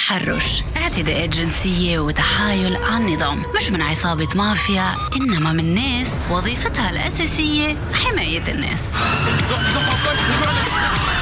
تحرش، اعتداءات جنسية وتحايل على النظام، مش من عصابة مافيا إنما من ناس وظيفتها الأساسية حماية الناس.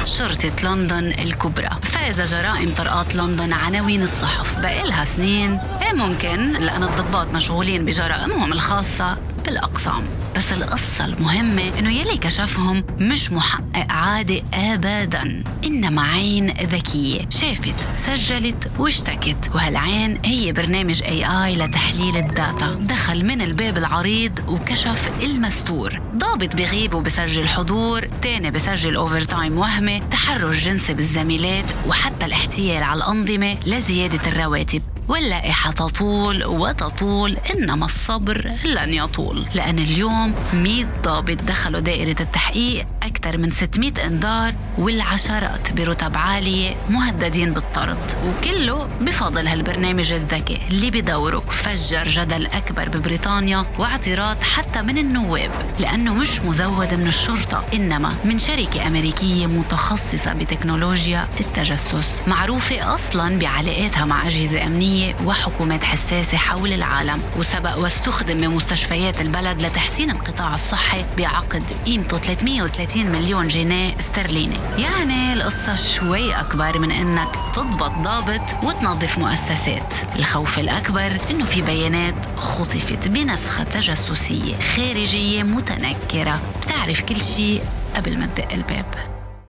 شرطة لندن الكبرى، فإذا جرائم طرقات لندن عناوين الصحف بقالها سنين، ممكن لأن الضباط مشغولين بجرائمهم الخاصة بالأقسام. بس القصة المهمة إنه يلي كشفهم مش محقق عادي أبداً، إنما عين ذكية شافت سجلت واشتكت، وهالعين هي برنامج AI لتحليل الداتا. دخل من الباب العريض وكشف المستور، ضابط بغيب وبسجل حضور، تاني بسجل أوفرتايم وهمي، تحرش جنسي بالزميلات، وحتى الاحتيال على الأنظمة لزيادة الرواتب. واللائحة تطول وتطول، إنما الصبر لن يطول، لأن اليوم 100 ضابط دخلوا دائرة التحقيق، أكثر من 600 إنذار، والعشرات برتب عالية مهددين بالطرد، وكله بفضل هالبرنامج الذكي اللي بدوره فجر جدل أكبر ببريطانيا واعتراض حتى من النواب، لأنه مش مزود من الشرطة إنما من شركة أمريكية متخصصة بتكنولوجيا التجسس، معروفة أصلاً بعلاقاتها مع أجهزة أمنية وحكومات حساسة حول العالم، وسبق واستخدم من مستشفيات البلد لتحسين القطاع الصحي بعقد قيمته 330 مليون جنيه استرليني. يعني القصة شوي أكبر من إنك تضبط ضابط وتنظف مؤسسات. الخوف الأكبر إنه في بيانات خطفت بنسخة تجسسية خارجية متنكرة بتعرف كل شيء قبل ما تدق الباب.